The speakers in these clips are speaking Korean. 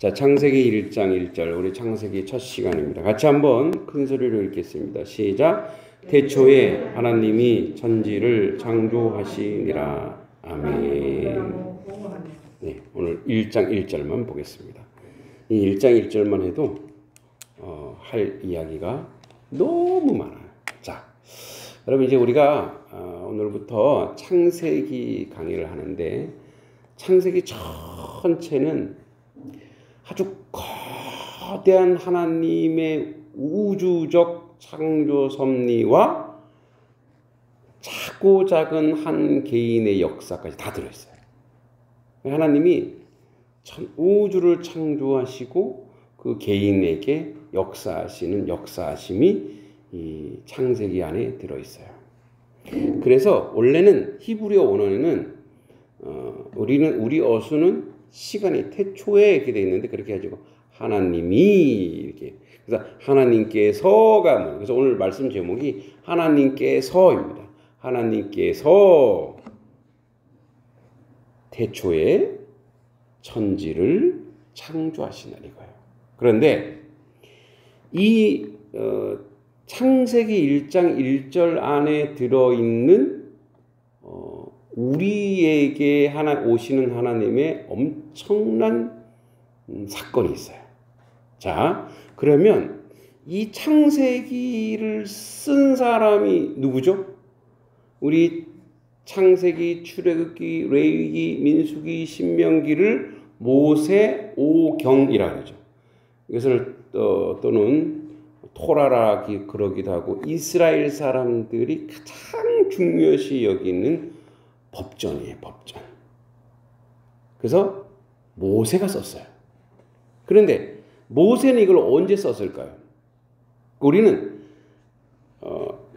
자, 창세기 1장 1절, 우리 창세기 첫 시간입니다. 같이 한번 큰 소리로 읽겠습니다. 시작. 태초에 하나님이 천지를 창조하시니라. 아멘. 네, 오늘 1장 1절만 보겠습니다. 이 1장 1절만 해도 할 이야기가 너무 많아요. 자, 여러분 이제 우리가 오늘부터 창세기 강의를 하는데, 창세기 전체는 아주 거대한 하나님의 우주적 창조 섭리와 작고 작은 한 개인의 역사까지 다 들어있어요. 하나님이 우주를 창조하시고 그 개인에게 역사하시는 역사하심이 이 창세기 안에 들어있어요. 그래서 원래는 히브리어 원어에는 우리 어수는 시간이 태초에 이렇게 되어 있는데, 그렇게 해가지고 하나님이 이렇게, 그래서 하나님께서가 뭐, 그래서 오늘 말씀 제목이 하나님께서입니다. 하나님께서 태초에 천지를 창조하시는 이거예요. 그런데 이 창세기 1장 1절 안에 들어있는 우리에게 오시는 하나님의 엄청난 사건이 있어요. 자, 그러면 이 창세기를 쓴 사람이 누구죠? 우리 창세기, 출애굽기, 레위기, 민수기, 신명기를 모세오경이라고 하죠. 이것을 또는 토라라 그러기도 하고, 이스라엘 사람들이 가장 중요시 여기는 법전이에요, 법전. 그래서 모세가 썼어요. 그런데 모세는 이걸 언제 썼을까요? 우리는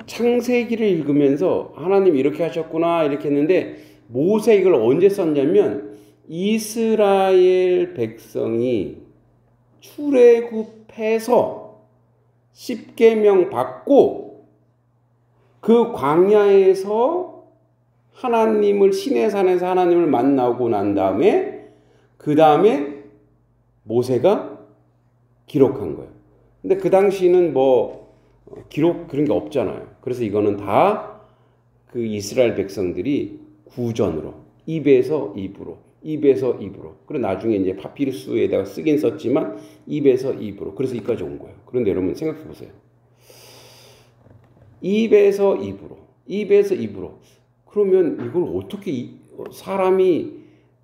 창세기를 읽으면서 하나님 이렇게 하셨구나 이렇게 했는데, 모세 이걸 언제 썼냐면 이스라엘 백성이 출애굽해서 십계명 받고 그 광야에서 하나님을, 시내산에서 하나님을 만나고 난 다음에 그 다음에 모세가 기록한 거예요. 근데 그 당시는 뭐 기록 그런 게 없잖아요. 그래서 이거는 다 그 이스라엘 백성들이 구전으로, 입에서 입으로, 입에서 입으로. 그리고 나중에 이제 파피루스에다가 쓰긴 썼지만 입에서 입으로. 그래서 여기까지 온 거예요. 그런데 여러분 생각해 보세요. 입에서 입으로, 입에서 입으로. 그러면 이걸 어떻게 사람이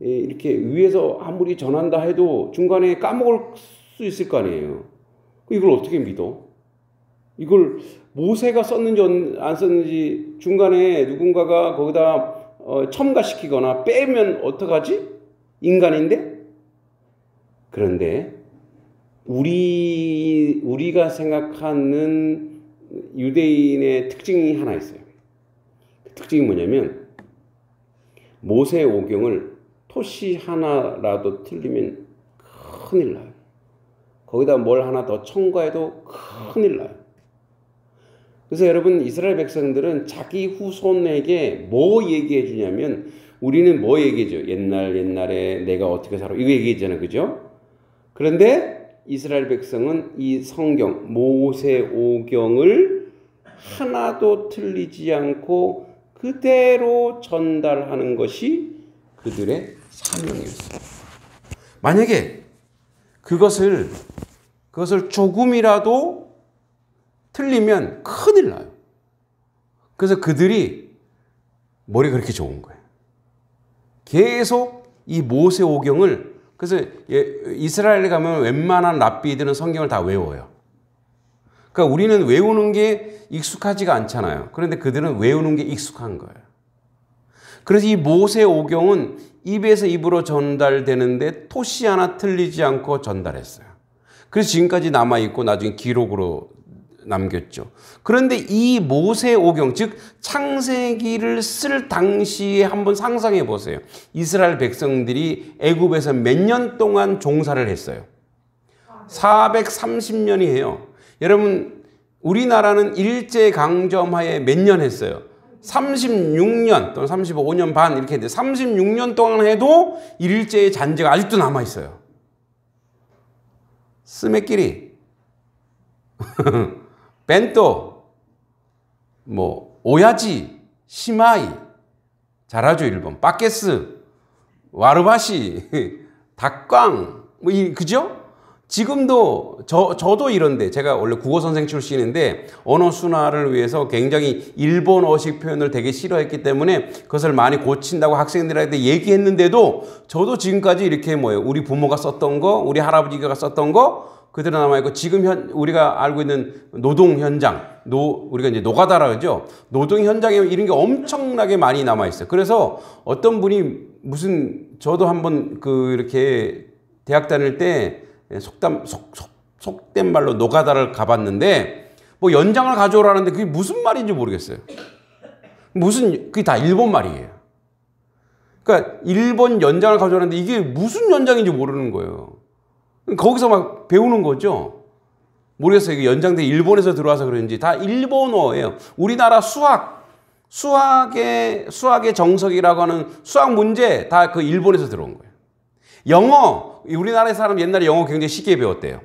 이렇게 위에서 아무리 전한다 해도 중간에 까먹을 수 있을 거 아니에요. 이걸 어떻게 믿어? 이걸 모세가 썼는지 안 썼는지 중간에 누군가가 거기다 첨가시키거나 빼면 어떡하지? 인간인데? 그런데 우리가 생각하는 유대인의 특징이 하나 있어요. 그 특징이 뭐냐면, 모세오경을 토시 하나라도 틀리면 큰일 나요. 거기다 뭘 하나 더 첨가해도 큰일 나요. 그래서 여러분, 이스라엘 백성들은 자기 후손에게 뭐 얘기해 주냐면, 우리는 뭐 얘기해줘? 옛날에 내가 어떻게 살아? 이거 얘기했잖아요. 그죠? 그런데 이스라엘 백성은 이 성경, 모세오경을 하나도 틀리지 않고 그대로 전달하는 것이 그들의 사명이었어요. 만약에 그것을 조금이라도 틀리면 큰일 나요. 그래서 그들이 머리가 그렇게 좋은 거예요. 계속 이 모세오경을, 그래서 이스라엘에 가면 웬만한 랍비들은 성경을 다 외워요. 그러니까 우리는 외우는 게 익숙하지가 않잖아요. 그런데 그들은 외우는 게 익숙한 거예요. 그래서 이 모세오경은 입에서 입으로 전달되는데 토시 하나 틀리지 않고 전달했어요. 그래서 지금까지 남아있고 나중에 기록으로 남겼죠. 그런데 이 모세오경, 즉 창세기를 쓸 당시에 한번 상상해 보세요. 이스라엘 백성들이 애굽에서 몇 년 동안 종사를 했어요? 430년이에요. 여러분, 우리나라는 일제강점하에 몇 년 했어요? 36년 또는 35년 반 이렇게 했는데 36년 동안 해도 일제의 잔재가 아직도 남아있어요. 스메끼리, 벤또, 뭐 오야지, 시마이, 잘하죠 일본. 빠케스, 와르바시, 닭광, 뭐 그죠? 지금도 저도 이런데 제가 원래 국어 선생 출신인데 언어 순화를 위해서 굉장히 일본어식 표현을 되게 싫어했기 때문에 그것을 많이 고친다고 학생들한테 얘기했는데도 저도 지금까지 이렇게 뭐예요? 우리 부모가 썼던 거, 우리 할아버지가 썼던 거 그대로 남아있고 지금 우리가 알고 있는 노동 현장, 우리가 이제 노가다라 그러죠. 노동 현장에 이런 게 엄청나게 많이 남아있어요. 그래서 어떤 분이 저도 한번 이렇게 대학 다닐 때 속된 말로 노가다를 가봤는데 뭐 연장을 가져오라는데 그게 무슨 말인지 모르겠어요. 그게 다 일본 말이에요. 그러니까 일본 연장을 가져오라는데 이게 무슨 연장인지 모르는 거예요. 거기서 막 배우는 거죠. 모르겠어요. 이게 연장돼 일본에서 들어와서 그런지 다 일본어예요. 우리나라 수학의 정석이라고 하는 수학 문제 다 그 일본에서 들어온 거예요. 영어, 우리나라 사람 옛날에 영어 굉장히 쉽게 배웠대요.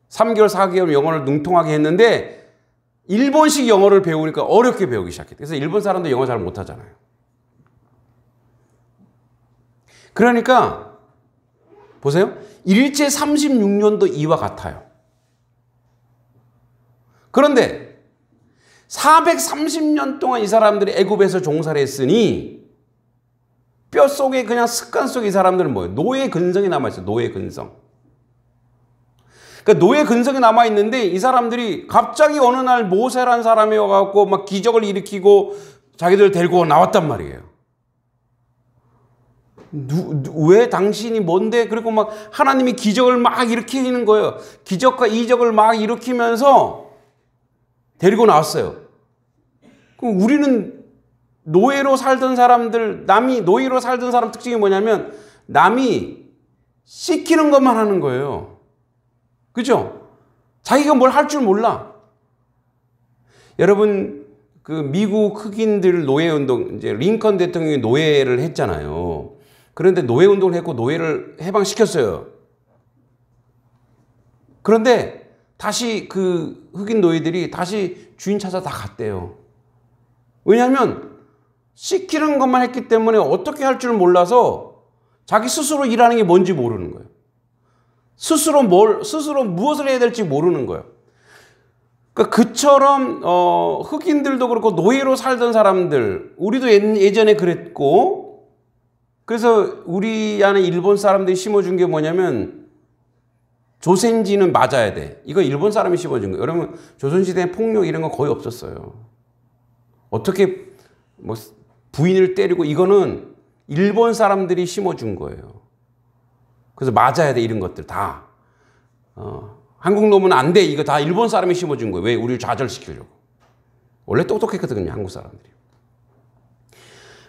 3개월, 4개월 영어를 능통하게 했는데 일본식 영어를 배우니까 어렵게 배우기 시작했대요. 그래서 일본 사람도 영어 잘 못하잖아요. 그러니까 보세요. 일제 36년도 이와 같아요. 그런데 430년 동안 이 사람들이 애굽에서 종사를 했으니 뼛속에 그냥 습관 속에 이 사람들은 뭐예요? 노예 근성이 남아있어요. 노예 근성. 그러니까 노예 근성이 남아있는데 이 사람들이 갑자기 어느 날 모세라는 사람이 와갖고 막 기적을 일으키고 자기들 데리고 나왔단 말이에요. 왜 당신이 뭔데? 그리고 막 하나님이 기적을 막 일으키는 거예요. 기적과 이적을 막 일으키면서 데리고 나왔어요. 그럼 우리는 노예로 살던 사람들, 노예로 살던 사람 특징이 뭐냐면 남이 시키는 것만 하는 거예요. 그죠? 자기가 뭘 할 줄 몰라. 여러분, 미국 흑인들 노예운동, 이제 링컨 대통령이 노예를 했잖아요. 그런데 노예운동을 했고 노예를 해방시켰어요. 그런데 다시 흑인 노예들이 다시 주인 찾아 다 갔대요. 왜냐하면 시키는 것만 했기 때문에 어떻게 할 줄 몰라서 자기 스스로 일하는 게 뭔지 모르는 거예요. 스스로 무엇을 해야 될지 모르는 거예요. 그러니까 그처럼 흑인들도 그렇고 노예로 살던 사람들, 우리도 예전에 그랬고, 그래서 우리 안에 일본 사람들이 심어준 게 뭐냐면 조센지는 맞아야 돼. 이거 일본 사람이 심어준 거예요. 여러분 조선시대에 폭력 이런 거 거의 없었어요. 어떻게 뭐 부인을 때리고 이거는 일본 사람들이 심어준 거예요. 그래서 맞아야 돼 이런 것들 다. 한국 놈은 안 돼. 이거 다 일본 사람이 심어준 거예요. 왜? 우리를 좌절시키려고. 원래 똑똑했거든요. 한국 사람들이.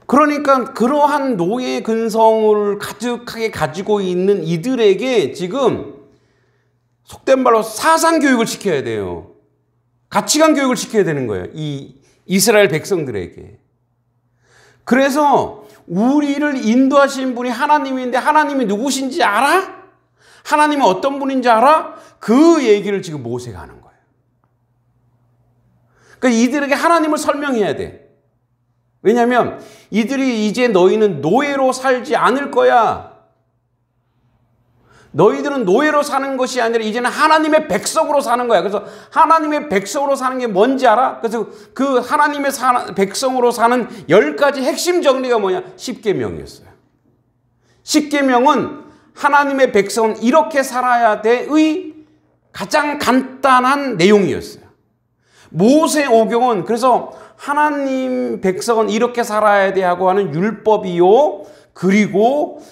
그러니까 그러한 노예 근성을 가득하게 가지고 있는 이들에게 지금 속된 말로 사상 교육을 시켜야 돼요. 가치관 교육을 시켜야 되는 거예요. 이 이스라엘 백성들에게. 그래서 우리를 인도하신 분이 하나님인데 하나님이 누구신지 알아? 하나님은 어떤 분인지 알아? 그 얘기를 지금 모세가 하는 거예요. 그러니까 이들에게 하나님을 설명해야 돼. 왜냐하면 이들이 이제 너희는 노예로 살지 않을 거야. 너희들은 노예로 사는 것이 아니라 이제는 하나님의 백성으로 사는 거야. 그래서 하나님의 백성으로 사는 게 뭔지 알아? 그래서 그 하나님의 백성으로 사는 10가지 핵심 정리가 뭐냐? 십계명이었어요. 십계명은 하나님의 백성은 이렇게 살아야 돼의 가장 간단한 내용이었어요. 모세오경은 그래서 하나님 백성은 이렇게 살아야 돼 하고 하는 율법이요. 그리고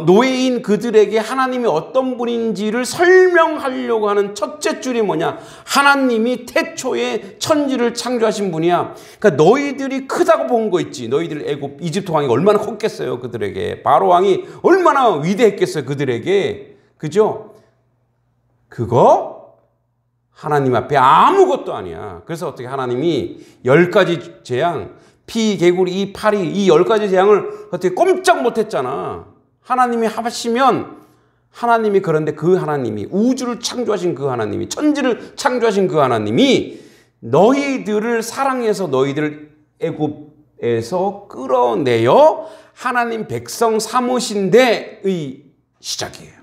노예인 그들에게 하나님이 어떤 분인지를 설명하려고 하는 첫째 줄이 뭐냐? 하나님이 태초에 천지를 창조하신 분이야. 그러니까 너희들이 크다고 본 거 있지. 너희들 이집트 왕이 얼마나 컸겠어요. 그들에게. 바로 왕이 얼마나 위대했겠어요. 그들에게. 그죠? 그거 하나님 앞에 아무것도 아니야. 그래서 어떻게 하나님이 10가지 재앙, 피, 개구리, 이 파리, 이 10가지 재앙을 어떻게 꼼짝 못했잖아. 하나님이 하시면 하나님이 그런데 그 하나님이 우주를 창조하신 그 하나님이 천지를 창조하신 그 하나님이 너희들을 사랑해서 너희들을 애굽에서 끌어내어 하나님 백성 삼으신 데의 시작이에요.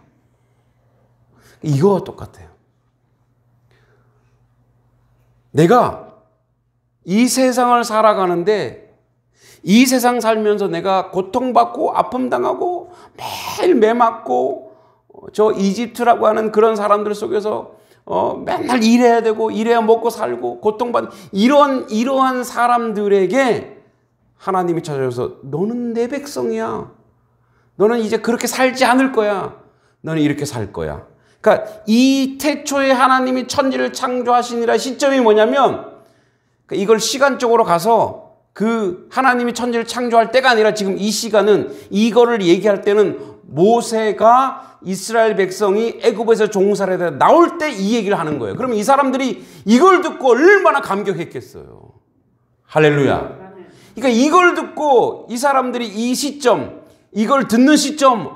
이거와 똑같아요. 내가 이 세상을 살아가는데 이 세상 살면서 내가 고통받고 아픔당하고 매일 매 맞고 저 이집트라고 하는 그런 사람들 속에서 맨날 일해야 되고 일해야 먹고 살고 고통받는 이러한 사람들에게 하나님이 찾아와서 너는 내 백성이야. 너는 이제 그렇게 살지 않을 거야. 너는 이렇게 살 거야. 그러니까 이 태초에 하나님이 천지를 창조하시니라 시점이 뭐냐면 이걸 시간적으로 가서 그 하나님이 천지를 창조할 때가 아니라 지금 이 시간은 이거를 얘기할 때는 모세가 이스라엘 백성이 애굽에서 종살이에 나올 때 이 얘기를 하는 거예요. 그러면 이 사람들이 이걸 듣고 얼마나 감격했겠어요. 할렐루야. 그러니까 이걸 듣고 이 사람들이 이 시점, 이걸 듣는 시점,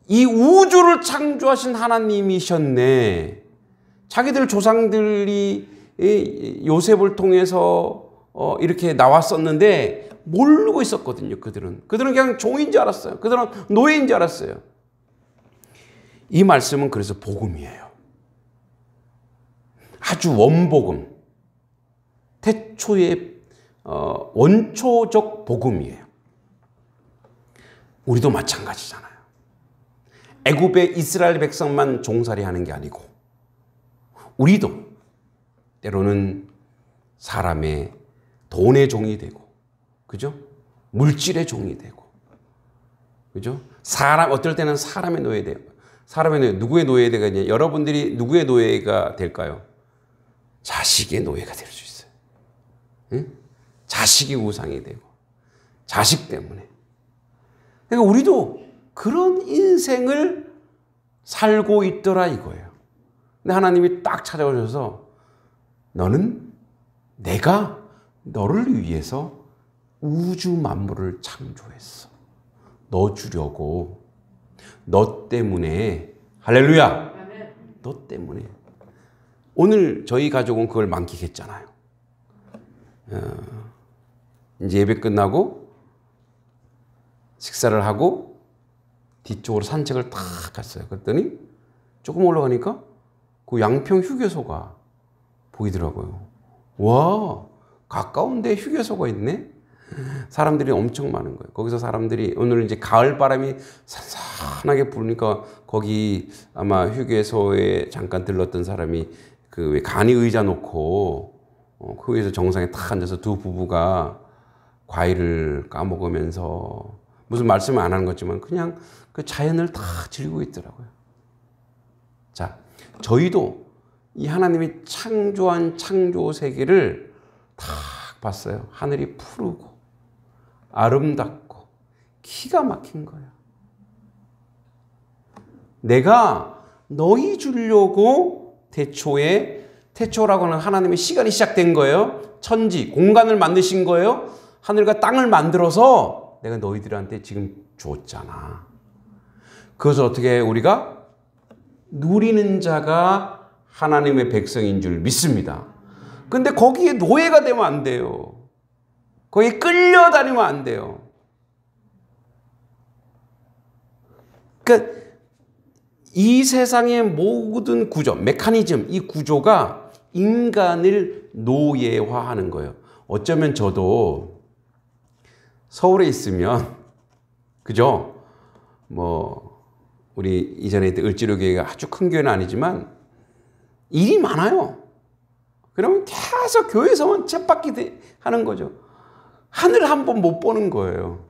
이 우주를 창조하신 하나님이셨네. 자기들 조상들이 요셉을 통해서 이렇게 나왔었는데 모르고 있었거든요. 그들은 그냥 종인 줄 알았어요. 그들은 노예인 줄 알았어요. 이 말씀은 그래서 복음이에요. 아주 원복음, 태초의 원초적 복음이에요. 우리도 마찬가지잖아요. 애굽의 이스라엘 백성만 종살이 하는 게 아니고 우리도 때로는 사람의 돈의 종이 되고, 그죠? 물질의 종이 되고, 그죠? 어떨 때는 사람의 노예돼요. 사람의 노예, 누구의 노예가 있냐? 여러분들이 누구의 노예가 될까요? 자식의 노예가 될 수 있어요. 응? 자식이 우상이 되고, 자식 때문에. 그러니까 우리도 그런 인생을 살고 있더라 이거예요. 근데 하나님이 딱 찾아오셔서 너는 내가 너를 위해서 우주 만물을 창조했어. 너 주려고. 너 때문에. 할렐루야. 너 때문에. 오늘 저희 가족은 그걸 만끽했잖아요. 이제 예배 끝나고 식사를 하고 뒤쪽으로 산책을 탁 갔어요. 그랬더니 조금 올라가니까 그 양평 휴게소가 보이더라고요. 와, 가까운데 휴게소가 있네? 사람들이 엄청 많은 거예요. 거기서 사람들이 오늘 이제 가을 바람이 산산하게 부니까 거기 아마 휴게소에 잠깐 들렀던 사람이 그 왜 간이 의자 놓고 그 위에서 정상에 탁 앉아서 두 부부가 과일을 까먹으면서 무슨 말씀을 안 하는 거지만 그냥 그 자연을 다 즐기고 있더라고요. 자, 저희도 이 하나님이 창조한 창조 세계를 딱 봤어요. 하늘이 푸르고 아름답고 기가 막힌 거야. 내가 너희 주려고 태초라고 하는 하나님의 시간이 시작된 거예요. 천지, 공간을 만드신 거예요. 하늘과 땅을 만들어서 내가 너희들한테 지금 줬잖아. 그것을 어떻게 우리가 누리는 자가 하나님의 백성인 줄 믿습니다. 근데 거기에 노예가 되면 안 돼요. 거기에 끌려다니면 안 돼요. 그러니까 이 세상의 모든 구조, 메커니즘, 이 구조가 인간을 노예화하는 거예요. 어쩌면 저도 서울에 있으면, 그죠? 우리 이전에 있던 을지로교회가 아주 큰 교회는 아니지만 일이 많아요. 그러면 계속 교회에서만 쳇바퀴 하는 거죠. 하늘 한 번 못 보는 거예요.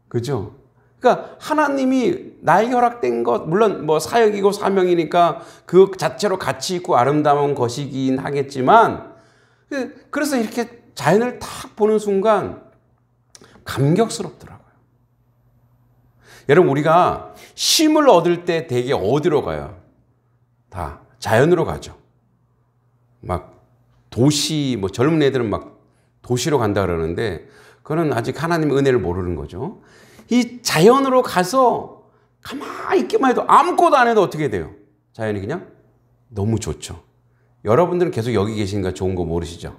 그죠? 그러니까 하나님이 나에게 허락된 것, 물론 사역이고 사명이니까 그 자체로 가치 있고 아름다운 것이긴 하겠지만, 그래서 이렇게 자연을 탁 보는 순간 감격스럽더라고요. 여러분, 우리가 쉼을 얻을 때 되게 어디로 가요? 다 자연으로 가죠. 막 도시, 젊은 애들은 막 도시로 간다 그러는데, 그거는 아직 하나님의 은혜를 모르는 거죠. 이 자연으로 가서 가만히 있기만 해도 아무것도 안 해도 어떻게 돼요? 자연이 그냥 너무 좋죠. 여러분들은 계속 여기 계시니까 좋은 거 모르시죠?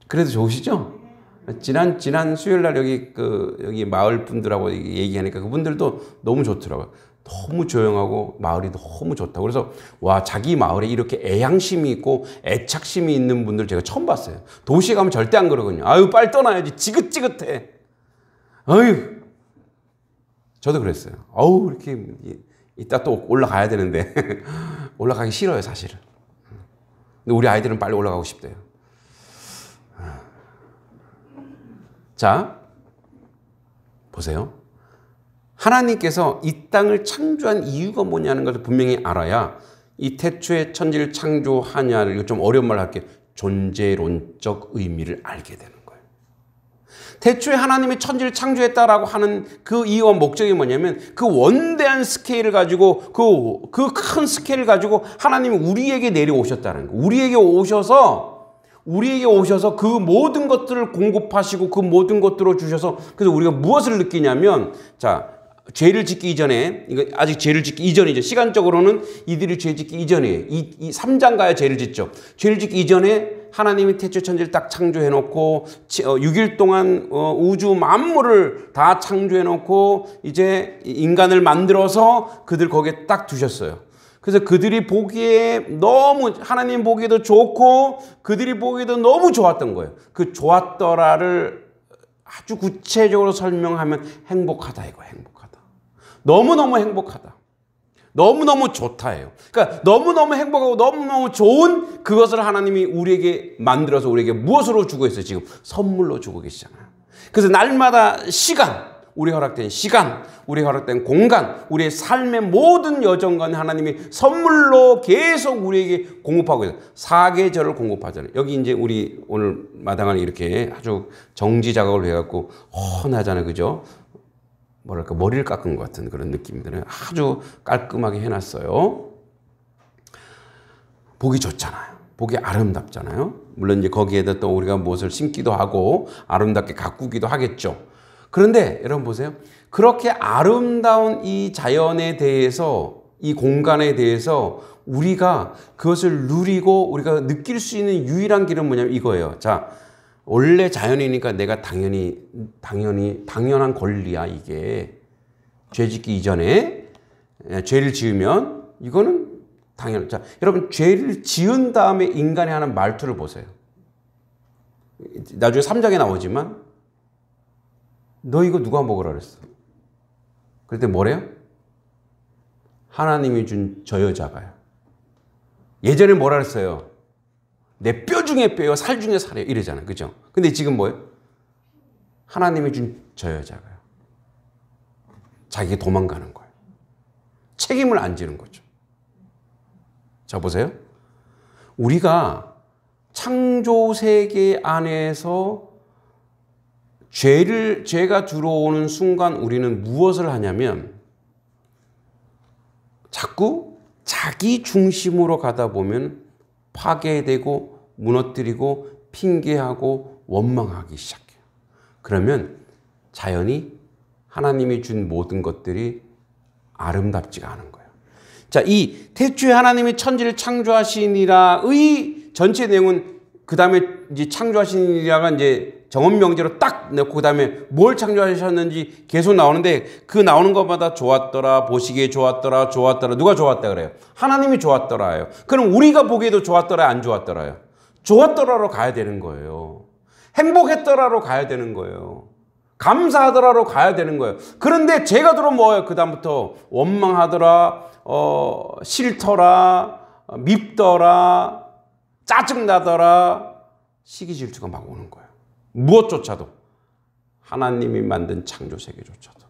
그래도 좋으시죠? 지난 수요일 날 여기 마을 분들하고 얘기하니까 그분들도 너무 좋더라고요. 너무 조용하고 마을이 너무 좋다고. 그래서 와, 자기 마을에 이렇게 애향심이 있고 애착심이 있는 분들 제가 처음 봤어요. 도시에 가면 절대 안 그러거든요. 아유, 빨리 떠나야지. 지긋지긋해. 아유. 저도 그랬어요. 어우, 이렇게 이따 또 올라가야 되는데 올라가기 싫어요, 사실은. 근데 우리 아이들은 빨리 올라가고 싶대요. 자, 보세요. 하나님께서 이 땅을 창조한 이유가 뭐냐는 것을 분명히 알아야 이 태초에 천지를 창조하냐를, 이거 좀 어려운 말 할게요. 존재론적 의미를 알게 되는 거예요. 태초에 하나님이 천지를 창조했다라고 하는 그 이유와 목적이 뭐냐면 그 원대한 스케일을 가지고 그 큰 스케일을 가지고 하나님이 우리에게 내려오셨다는 거예요. 우리에게 오셔서 그 모든 것들을 공급하시고 그 모든 것들을 주셔서, 그래서 우리가 무엇을 느끼냐면, 자, 죄를 짓기 이전에, 이거 아직 죄를 짓기 이전이죠. 시간적으로는 이들이 죄 짓기 이전이에요. 이 3장 가야 죄를 짓죠. 죄를 짓기 이전에 하나님이 태초 천지를 딱 창조해 놓고 6일 동안 우주 만물을 다 창조해 놓고 이제 인간을 만들어서 그들 거기에 딱 두셨어요. 그래서 그들이 보기에 너무, 하나님 보기에도 좋고 그들이 보기에도 너무 좋았던 거예요. 그 좋았더라를 아주 구체적으로 설명하면 행복하다, 이거 행복하다. 너무너무 행복하다. 너무너무 좋다예요. 그러니까 너무너무 행복하고 너무너무 좋은 그것을 하나님이 우리에게 만들어서 우리에게 무엇으로 주고 있어요? 지금 선물로 주고 계시잖아요. 그래서 날마다 시간, 우리 허락된 시간, 우리 허락된 공간, 우리의 삶의 모든 여정간 하나님이 선물로 계속 우리에게 공급하고 있어요. 사계절을 공급하잖아요. 여기 이제 우리 오늘 마당을 이렇게 아주 정지 작업을 해갖고 헌하잖아요. 그죠? 뭐랄까, 머리를 깎은 것 같은 그런 느낌들은 아주 깔끔하게 해놨어요. 보기 좋잖아요. 보기 아름답잖아요. 물론 이제 거기에다 또 우리가 무엇을 심기도 하고 아름답게 가꾸기도 하겠죠. 그런데 여러분 보세요. 그렇게 아름다운 이 자연에 대해서, 이 공간에 대해서 우리가 그것을 누리고 우리가 느낄 수 있는 유일한 길은 뭐냐면 이거예요. 자, 원래 자연이니까 내가 당연한 권리야, 이게. 죄 짓기 이전에 죄를 지으면 이거는 당연. 자, 여러분, 죄를 지은 다음에 인간이 하는 말투를 보세요. 나중에 3장에 나오지만 너 이거 누가 먹으라 그랬어? 그때 뭐래요? 하나님이 준 저 여자가요. 예전에 뭐라 그랬어요? 내 뼈 중에 뼈요, 살 중에 살이요, 이러잖아요. 그죠? 근데 지금 뭐예요? 하나님이 준 저 여자가요. 자기가 도망가는 거예요. 책임을 안 지는 거죠. 자, 보세요. 우리가 창조 세계 안에서 죄가 들어오는 순간 우리는 무엇을 하냐면 자꾸 자기 중심으로 가다 보면 파괴되고 무너뜨리고 핑계하고 원망하기 시작해요. 그러면 자연이, 하나님이 준 모든 것들이 아름답지가 않은 거예요. 자, 이 태초에 하나님이 천지를 창조하시니라의 전체 내용은 그 다음에 이제 창조하시니라가 이제 정언명제로 딱 넣고 그 다음에 뭘 창조하셨는지 계속 나오는데 그 나오는 것마다 좋았더라, 보시기에 좋았더라, 좋았더라. 누가 좋았다 그래요? 하나님이 좋았더라예요. 그럼 우리가 보기에도 좋았더라, 안 좋았더라요? 좋았더라로 가야 되는 거예요. 행복했더라로 가야 되는 거예요. 감사하더라로 가야 되는 거예요. 그런데 죄가 들어오면 뭐예요? 그 다음부터 원망하더라, 싫더라, 밉더라, 짜증나더라, 시기질투가 막 오는 거예요. 무엇조차도, 하나님이 만든 창조세계조차도.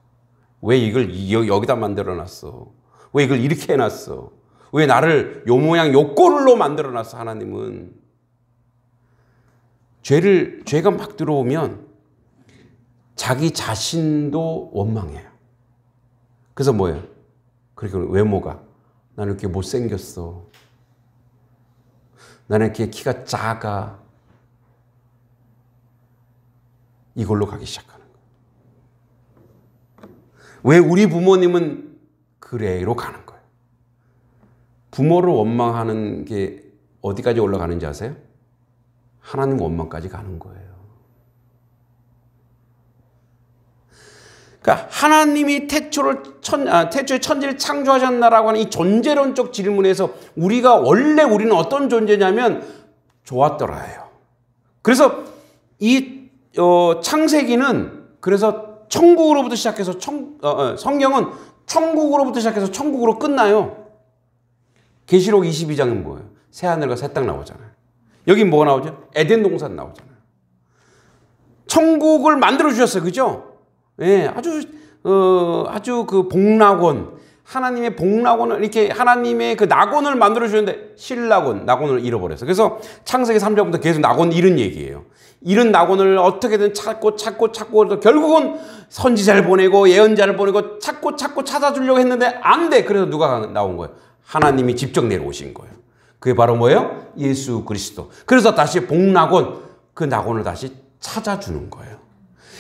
왜 이걸 여기다 만들어놨어? 왜 이걸 이렇게 해놨어? 왜 나를 요 모양 요 꼴로 만들어놨어? 하나님은. 죄가 막 들어오면 자기 자신도 원망해요. 그래서 뭐예요? 그러니까 외모가, 나는 이렇게 못생겼어. 나는 이렇게 키가 작아. 이걸로 가기 시작하는 거예요. 왜 우리 부모님은 그래로 가는 거예요. 부모를 원망하는 게 어디까지 올라가는지 아세요? 하나님 원망까지 가는 거예요. 그러니까 하나님이 태초에 천지를 창조하셨나라고 하는 이 존재론적 질문에서 원래 우리는 어떤 존재냐면 좋았더라예요. 그래서 이 창세기는 그래서 천국으로부터 시작해서 성경은 천국으로부터 시작해서 천국으로 끝나요. 계시록 22장은 뭐예요? 새하늘과 새 땅 나오잖아요. 여기 뭐가 나오죠? 에덴 동산 나오잖아요. 천국을 만들어 주셨어요. 그죠? 예, 아주 그 복낙원, 하나님의 복낙원을 이렇게 하나님의 그 낙원을 만들어 주셨는데 낙원을 잃어버렸어요. 그래서 창세기 3장부터 계속 낙원 잃은 얘기예요. 잃은 낙원을 어떻게든 찾고 결국은 선지자를 보내고 예언자를 보내고 찾고 찾아주려고 했는데 안 돼. 그래서 누가 나온 거예요? 하나님이 직접 내려오신 거예요. 그게 바로 뭐예요? 예수 그리스도. 그래서 다시 복낙원, 그 낙원을 다시 찾아주는 거예요.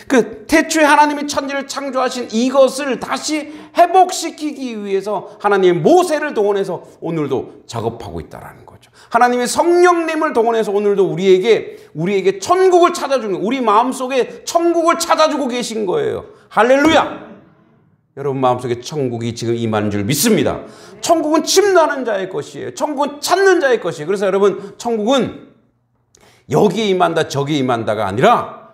그 태초에 하나님이 천지를 창조하신 이것을 다시 회복시키기 위해서 하나님의 모세를 동원해서 오늘도 작업하고 있다는 거죠. 하나님의 성령님을 동원해서 오늘도 우리에게 천국을 찾아주는, 우리 마음속에 천국을 찾아주고 계신 거예요. 할렐루야! 여러분 마음속에 천국이 지금 임하는 줄 믿습니다. 천국은 침노하는 자의 것이에요. 천국은 찾는 자의 것이에요. 그래서 여러분 천국은 여기에 임한다 저기에 임한다가 아니라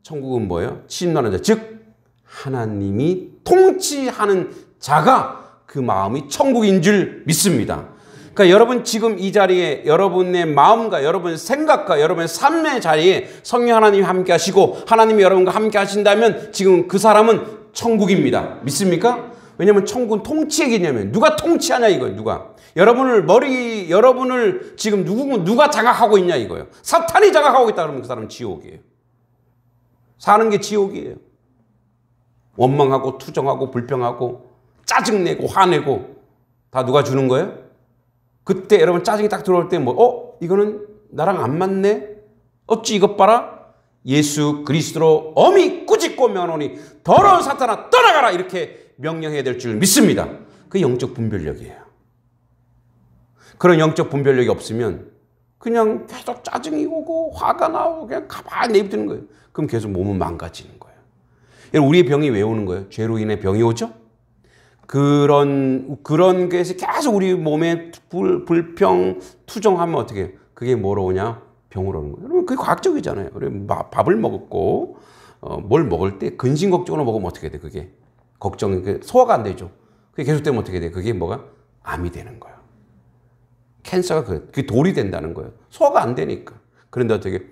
천국은 뭐예요? 침노하는 자, 즉 하나님이 통치하는 자가 그 마음이 천국인 줄 믿습니다. 그러니까 여러분 지금 이 자리에 여러분의 마음과 여러분의 생각과 여러분의 삶의 자리에 성령 하나님이 함께 하시고 하나님이 여러분과 함께 하신다면 지금 그 사람은 천국입니다. 믿습니까? 왜냐하면 천국은 통치의 개념이에요. 누가 통치하냐 이거예요. 누가. 여러분을 지금 누가 장악하고 있냐 이거예요. 사탄이 장악하고 있다 그러면 그 사람은 지옥이에요. 사는 게 지옥이에요. 원망하고 투정하고 불평하고 짜증내고 화내고 다 누가 주는 거예요? 그때 여러분 짜증이 딱 들어올 때 이거는 나랑 안 맞네? 어찌 이것 봐라? 예수 그리스도로 엄히 꾸짖고 명하노니 더러운 사탄아 떠나가라 이렇게 명령해야 될 줄 믿습니다. 그게 영적 분별력이에요. 그런 영적 분별력이 없으면 그냥 계속 짜증이 오고 화가 나오고 그냥 가만히 내버리는 거예요. 그럼 계속 몸은 망가지는 거예요. 여러분 우리의 병이 왜 오는 거예요? 죄로 인해 병이 오죠? 그런 것이 계속 우리 몸에 불평, 투정하면 어떻게 해요? 그게 뭐로 오냐? 병으로 오는 거예요. 여러분 그게 과학적이잖아요. 밥을 먹었고 뭘 먹을 때 근심 걱정으로 먹으면 어떻게 돼? 그게 걱정이 소화가 안 되죠. 그게 계속되면 어떻게 돼? 그게 뭐가? 암이 되는 거예요. 캔서가 그게 돌이 된다는 거예요. 소화가 안 되니까. 그런데 어떻게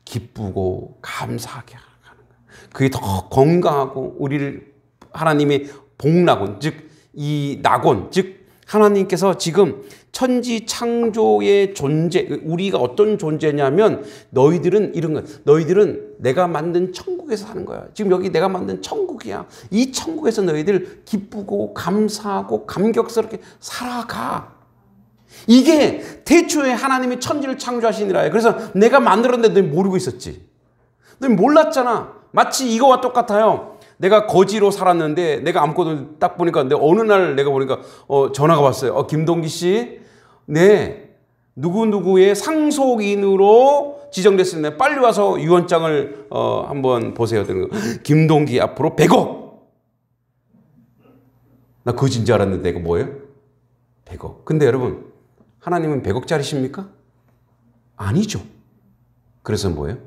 기쁘고 감사하게 하는 거예요. 그게 더 건강하고 우리를 하나님의 복낙원, 즉 이 낙원, 즉 하나님께서 지금 천지 창조의 존재, 우리가 어떤 존재냐면 너희들은 이런 거야. 너희들은 내가 만든 천국에서 사는 거야. 지금 여기 내가 만든 천국이야. 이 천국에서 너희들 기쁘고 감사하고 감격스럽게 살아가. 이게 태초에 하나님이 천지를 창조하시니라요. 그래서 내가 만들었는데 너희 모르고 있었지. 너희 몰랐잖아. 마치 이거와 똑같아요. 내가 거지로 살았는데 내가 아무것도 딱 보니까 어느 날 내가 보니까 전화가 왔어요. 김동기 씨, 네, 누구누구의 상속인으로 지정됐습니다. 빨리 와서 유언장을 한번 보세요. 김동기 앞으로 100억. 나 거지인 줄 알았는데 이거 뭐예요? 100억. 근데 여러분 하나님은 100억짜리십니까? 아니죠. 그래서 뭐예요?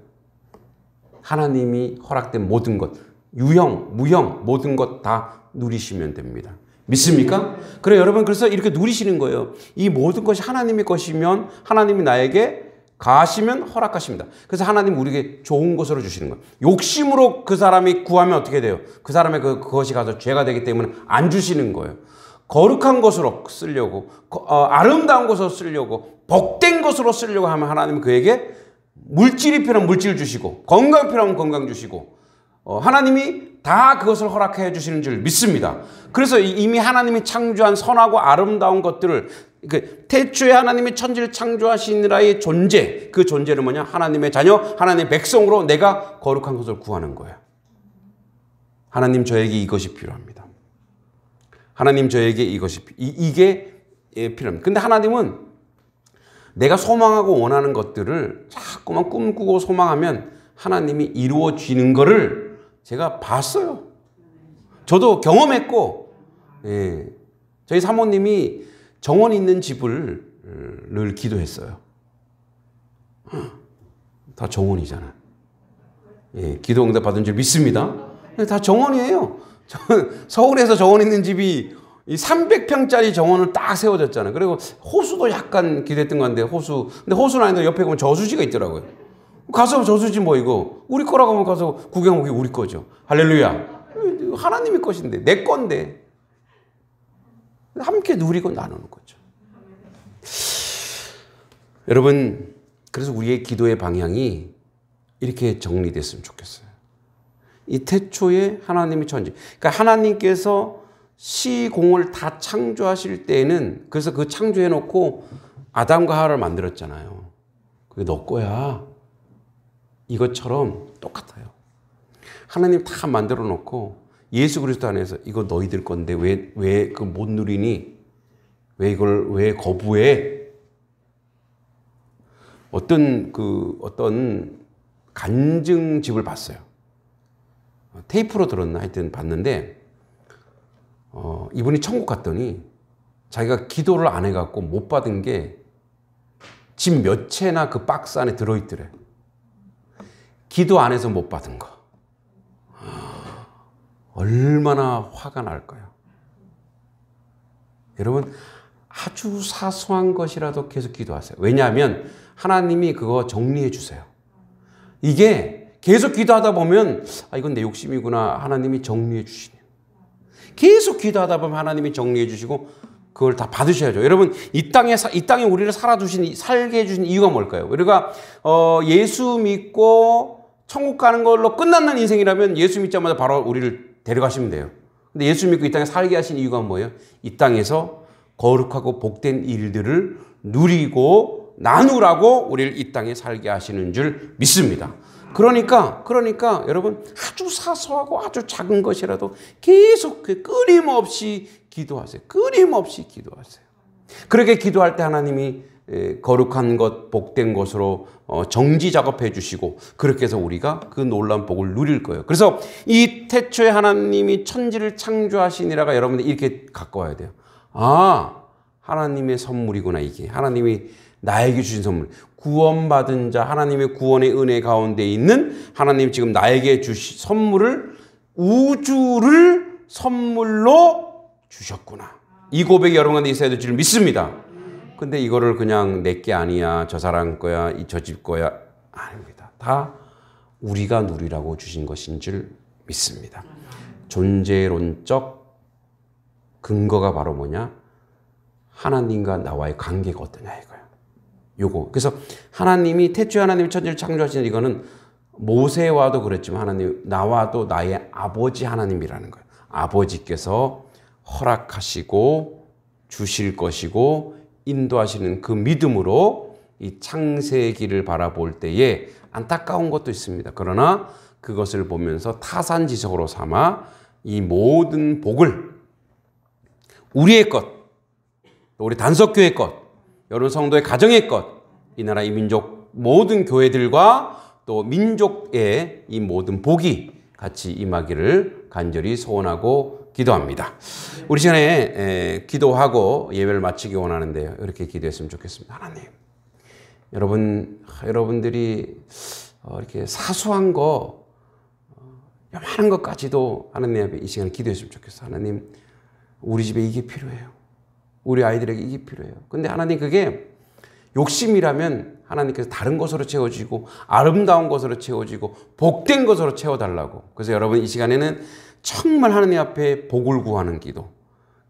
하나님이 허락된 모든 것, 유형, 무형 모든 것 다 누리시면 됩니다. 믿습니까? 그래 여러분 그래서 이렇게 누리시는 거예요. 이 모든 것이 하나님의 것이면 하나님이 나에게 가하시면 허락하십니다. 그래서 하나님 우리에게 좋은 것으로 주시는 거예요. 욕심으로 그 사람이 구하면 어떻게 돼요? 그 사람의 그것이 가서 죄가 되기 때문에 안 주시는 거예요. 거룩한 것으로 쓰려고 아름다운 것으로 쓰려고 복된 것으로 쓰려고 하면 하나님은 그에게 물질이 필요하면 물질 주시고 건강이 필요하면 건강 주시고 하나님이 다 그것을 허락해 주시는 줄 믿습니다. 그래서 이미 하나님이 창조한 선하고 아름다운 것들을 태초에 하나님이 천지를 창조하시느라의 존재, 그 존재는 뭐냐? 하나님의 자녀, 하나님의 백성으로 내가 거룩한 것을 구하는 거예요. 하나님 저에게 이것이 필요합니다. 하나님 저에게 이게 필요합니다. 근데 하나님은 내가 소망하고 원하는 것들을 자꾸만 꿈꾸고 소망하면 하나님이 이루어지는 거를 제가 봤어요. 저도 경험했고, 예. 저희 사모님이 정원 있는 집을 늘 기도했어요. 다 정원이잖아요. 예, 기도 응답 받은 줄 믿습니다. 다 정원이에요. 서울에서 정원 있는 집이 300평짜리 정원을 딱 세워졌잖아요. 그리고 호수도 약간 기대했던 건데 근데 호수는 아닌데 옆에 보면 저수지가 있더라고요. 가서 저수지 뭐 이거 우리 거라고 하면 가서 구경하기 우리 거죠. 할렐루야. 하나님의 것인데 내 건데 함께 누리고 나누는 거죠. 여러분, 그래서 우리의 기도의 방향이 이렇게 정리됐으면 좋겠어요. 이 태초에 하나님이 천지. 그러니까 하나님께서 시공을 다 창조하실 때에는 그래서 그 창조해 놓고 아담과 하와를 만들었잖아요. 그게 너 거야. 이것처럼 똑같아요. 하나님 다 만들어 놓고 예수 그리스도 안에서 이거 너희들 건데 왜 그 못 누리니? 왜 거부해? 어떤 간증집을 봤어요. 테이프로 들었나 하여튼 봤는데 이분이 천국 갔더니 자기가 기도를 안 해갖고 못 받은 게 집 몇 채나 그 박스 안에 들어있더래. 기도 안 해서 못 받은 거. 얼마나 화가 날까요? 여러분, 아주 사소한 것이라도 계속 기도하세요. 왜냐하면 하나님이 그거 정리해 주세요. 이게 계속 기도하다 보면 이건 내 욕심이구나. 하나님이 정리해 주시네요. 계속 기도하다 보면 하나님이 정리해 주시고 그걸 다 받으셔야죠. 여러분, 이 땅에 우리를 살게 해주신 이유가 뭘까요? 우리가 예수 믿고 천국 가는 걸로 끝난다는 인생이라면 예수 믿자마자 바로 우리를 데려가시면 돼요. 근데 예수 믿고 이 땅에 살게 하신 이유가 뭐예요? 이 땅에서 거룩하고 복된 일들을 누리고 나누라고 우리를 이 땅에 살게 하시는 줄 믿습니다. 그러니까 여러분, 아주 사소하고 아주 작은 것이라도 계속 끊임없이 기도하세요. 끊임없이 기도하세요. 그렇게 기도할 때 하나님이 거룩한 것, 복된 것으로 정지 작업해 주시고 그렇게 해서 우리가 그 놀라운 복을 누릴 거예요. 그래서 이 태초에 하나님이 천지를 창조하시니라가 여러분들 이렇게 갖고 와야 돼요. 하나님의 선물이구나 이게. 하나님이 나에게 주신 선물. 구원받은 자, 하나님의 구원의 은혜 가운데 있는 하나님 지금 나에게 주신 선물을 우주를 선물로 주셨구나. 이 고백이 여러분한테 있어야 될 줄 믿습니다. 근데 이거를 그냥 내게 아니야, 저 사람 거야, 저 집 거야. 아닙니다. 다 우리가 누리라고 주신 것인 줄 믿습니다. 존재론적 근거가 바로 뭐냐? 하나님과 나와의 관계가 어떠냐 이거예요. 요거. 그래서 하나님이 태초에 하나님이 천지를 창조하신 이거는 모세와도 그랬지만 하나님 나와도 나의 아버지 하나님이라는 거예요. 아버지께서 허락하시고 주실 것이고 인도하시는 그 믿음으로 이 창세기를 바라볼 때에 안타까운 것도 있습니다. 그러나 그것을 보면서 타산지석으로 삼아 이 모든 복을 우리의 것, 우리 단석교의 것, 여러 성도의 가정의 것, 이 나라 이 민족 모든 교회들과 또 민족의 이 모든 복이 같이 임하기를 간절히 소원하고 기도합니다. 우리 시간에 기도하고 예배를 마치기 원하는데요. 이렇게 기도했으면 좋겠습니다. 하나님, 여러분들이 이렇게 사소한 거, 요만한 것까지도 하나님 앞에 이 시간에 기도했으면 좋겠어요. 하나님, 우리 집에 이게 필요해요. 우리 아이들에게 이게 필요해요. 근데 하나님 그게 욕심이라면 하나님께서 다른 것으로 채워주고 아름다운 것으로 채워주고 복된 것으로 채워달라고. 그래서 여러분 이 시간에는 정말 하나님 앞에 복을 구하는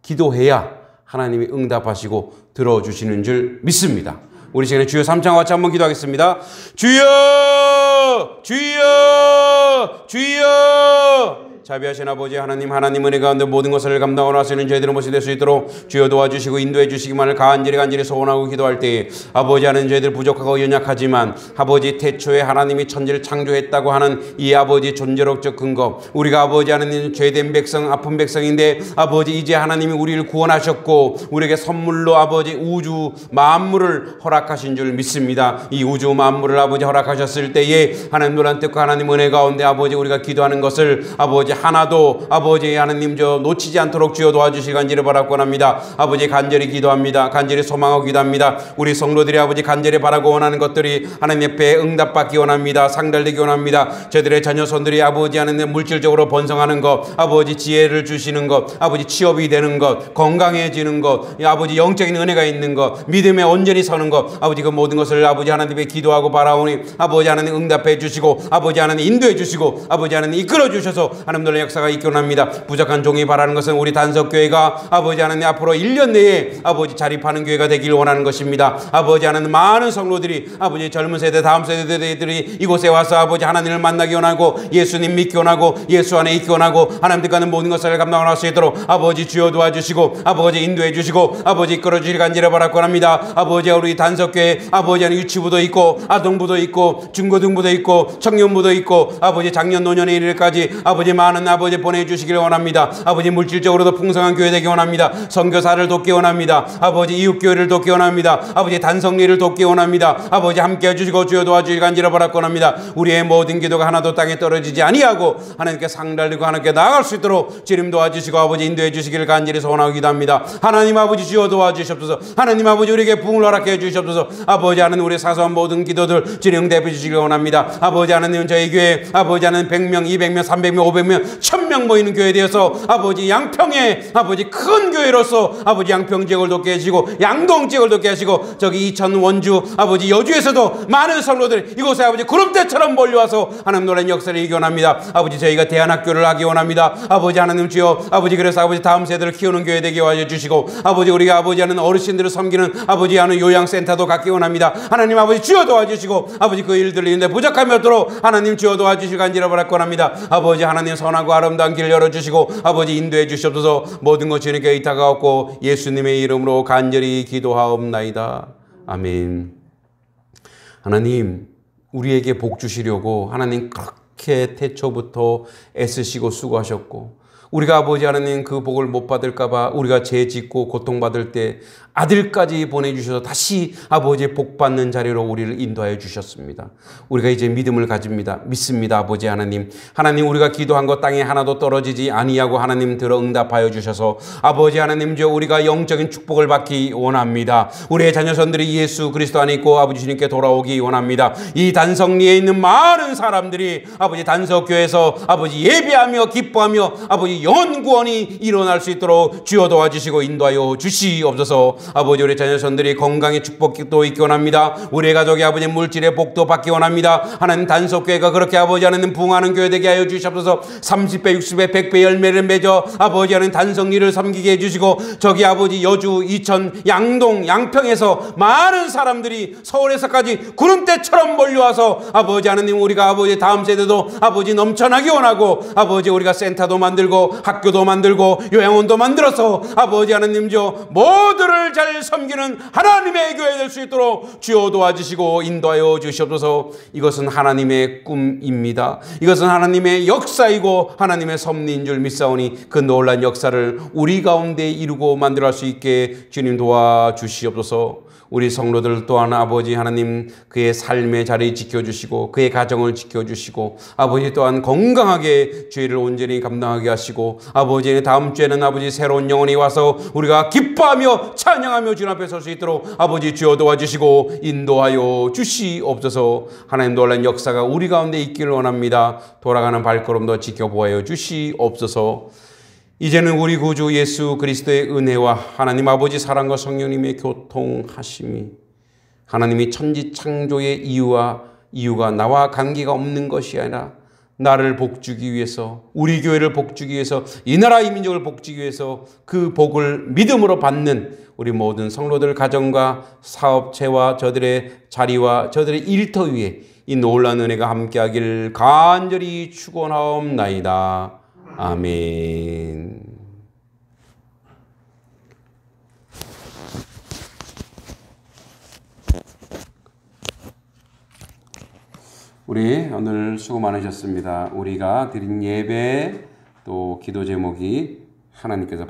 기도해야 하나님이 응답하시고 들어주시는 줄 믿습니다. 우리 시간에 주여 삼창과 같이 한번 기도하겠습니다. 주여 주여 주여 자비하신 아버지 하나님, 하나님 은혜 가운데 모든 것을 감당하러 하시는 저희들의 모습이 될 수 있도록 주여 도와주시고 인도해 주시기만을 간절히 소원하고 기도할 때에 아버지 하나님, 저희들 부족하고 연약하지만 아버지 태초에 하나님이 천지를 창조했다고 하는 이 아버지 존재론적 근거, 우리가 아버지 하나님 죄된 백성, 아픈 백성인데 아버지 이제 하나님이 우리를 구원하셨고 우리에게 선물로 아버지 우주 만물을 허락하신 줄 믿습니다. 이 우주 만물을 아버지 허락하셨을 때에 하나님 노란 뜻과 하나님 은혜 가운데 아버지 우리가 기도하는 것을 아버지 하나도 아버지 하나님 놓치지 않도록 주여 도와주시기 간절히 바라고 합니다. 아버지 간절히 기도합니다. 간절히 소망하고 기도합니다. 우리 성도들이 아버지 간절히 바라고 원하는 것들이 하나님 앞에 응답받기 원합니다. 상달되기 원합니다. 저희들의 자녀손들이 아버지 하나님 물질적으로 번성하는 것, 아버지 지혜를 주시는 것, 아버지 취업이 되는 것, 건강해지는 것, 아버지 영적인 은혜가 있는 것, 믿음에 온전히 서는 것, 아버지 그 모든 것을 아버지 하나님께 기도하고 바라오니 아버지 하나님 응답해 주시고 아버지 하나님 인도해 주시고 아버지 하나님 이끌어 주셔서 하나님 놀라는 역사가 있기 원합니다. 부족한 종이 바라는 것은 우리 단석교회가 아버지 하나님 앞으로 1년 내에 아버지 자립하는 교회가 되기를 원하는 것입니다. 아버지 하나님 많은 성도들이 아버지 젊은 세대 다음 세대들이 이곳에 와서 아버지 하나님을 만나기 원하고 예수님 믿기 원하고 예수 안에 있기 원하고 하나님 뜻하는 모든 것을 감당할 수 있도록 아버지 주여 도와주시고 아버지 인도해 주시고 아버지 이끌어 주시길 간절히 바라고 합니다. 아버지 우리 단석교회 아버지 하나님 유치부도 있고 아동부도 있고 중고등부도 있고 청년부도 있고 아버지 작년 노년의 일일까지 아버지 많은 아버지 보내주시길 원합니다. 아버지 물질적으로도 풍성한 교회 되기 원합니다. 선교사를 돕기 원합니다. 아버지 이웃교회를 돕기 원합니다. 아버지 단성리를 돕기 원합니다. 아버지 함께 해주시고 주여 도와주길 간절히 바라고 합니다. 우리의 모든 기도가 하나도 땅에 떨어지지 아니하고 하나님께 상달리고 하나님께 나아갈 수 있도록 주님 도와주시고 아버지 인도해 주시기를 간절히 소원하고 기도합니다. 하나님 아버지 주여 도와주시옵소서. 하나님 아버지 우리에게 부흥을 허락해 주시옵소서. 아버지 하나님 우리 사소한 모든 기도들 주님 응답해 주시길 원합니다. 아버지 하나님 저희 교회 아버지 하나님 100명 200명 300명 500명 1000명 모이는 교회 되어서 아버지 양평에 아버지 큰 교회로서 아버지 양평 지역을 돕게 하시고 양동 지역을 돕게 하시고 저기 이천 원주 아버지 여주에서도 많은 성도들 이곳에 아버지 구름대처럼 몰려와서 하나님 놀라는 역사를 이기 원합니다. 아버지 저희가 대안학교를 하기 원합니다. 아버지 하나님 주여 아버지 그래서 아버지 다음 세대를 키우는 교회 되게 하여 주시고 아버지 우리가 아버지 하는 어르신들을 섬기는 아버지 하는 요양센터도 갖기 원합니다. 하나님 아버지 주여 도와주시고 아버지 그 일들을 있는데 부족함이 없도록 하나님 주여 도와주실 간절히 바라고 합니다. 아버지 하나님 선하고 아름다운 길 열어주시고 아버지 인도해 주시옵소서. 모든 것 주님께 의탁하옵고 예수님의 이름으로 간절히 기도하옵나이다. 아멘. 하나님 우리에게 복 주시려고 하나님 그렇게 태초부터 애쓰시고 수고하셨고 우리가 아버지 하나님 그 복을 못 받을까봐 우리가 죄 짓고 고통받을 때 아들까지 보내주셔서 다시 아버지의 복 받는 자리로 우리를 인도하여 주셨습니다. 우리가 이제 믿음을 가집니다. 믿습니다. 아버지 하나님. 하나님 우리가 기도한 것 땅에 하나도 떨어지지 아니하고 하나님 들어 응답하여 주셔서 아버지 하나님 저 우리가 영적인 축복을 받기 원합니다. 우리의 자녀손들이 예수 그리스도 안에 있고 아버지 주님께 돌아오기 원합니다. 이 단성리에 있는 많은 사람들이 아버지 단석교회에서 아버지 예배하며 기뻐하며 아버지 영혼 구원이 일어날 수 있도록 주여 도와주시고 인도하여 주시옵소서. 아버지 우리 자녀손들이 건강의 축복도 있기 원합니다. 우리 가족이 아버지 물질의 복도 받기 원합니다. 하나님 단속교회가 그렇게 아버지 하나님 부흥하는 교회 되게 하여 주시옵소서. 30배 60배 100배 열매를 맺어 아버지 하나님 단성리를 섬기게 해주시고 저기 아버지 여주 이천 양동 양평에서 많은 사람들이 서울에서까지 구름대처럼 몰려와서 아버지 하나님 우리가 아버지 다음 세대도 아버지 넘쳐나기 원하고 아버지 우리가 센터도 만들고 학교도 만들고 요양원도 만들어서 아버지 하나님 저 모두를 잘 섬기는 하나님의 교회 될 수 있도록 주여 도와주시고 인도하여 주시옵소서. 이것은 하나님의 꿈입니다. 이것은 하나님의 역사이고 하나님의 섭리인 줄 믿사오니 그 놀라운 역사를 우리 가운데 이루고 만들어갈 수 있게 주님 도와주시옵소서. 우리 성도들 또한 아버지 하나님 그의 삶의 자리 지켜주시고 그의 가정을 지켜주시고 아버지 또한 건강하게 죄를 온전히 감당하게 하시고 아버지 다음 주에는 아버지 새로운 영혼이 와서 우리가 기뻐하며 찬양하며 주님 앞에 설 수 있도록 아버지 주여 도와주시고 인도하여 주시옵소서. 하나님 놀라운 역사가 우리 가운데 있기를 원합니다. 돌아가는 발걸음도 지켜보아요 주시옵소서. 이제는 우리 구주 예수 그리스도의 은혜와 하나님 아버지 사랑과 성령님의 교통하심이 하나님이 천지 창조의 이유가 나와 관계가 없는 것이 아니라 나를 복주기 위해서 우리 교회를 복주기 위해서 이 나라 이 민족을 복주기 위해서 그 복을 믿음으로 받는 우리 모든 성도들 가정과 사업체와 저들의 자리와 저들의 일터 위에 이 놀라운 은혜가 함께하길 간절히 축원하옵나이다. 아멘. 우리 오늘 수고 많으셨습니다. 우리가 드린 예배 또 기도 제목이 하나님께서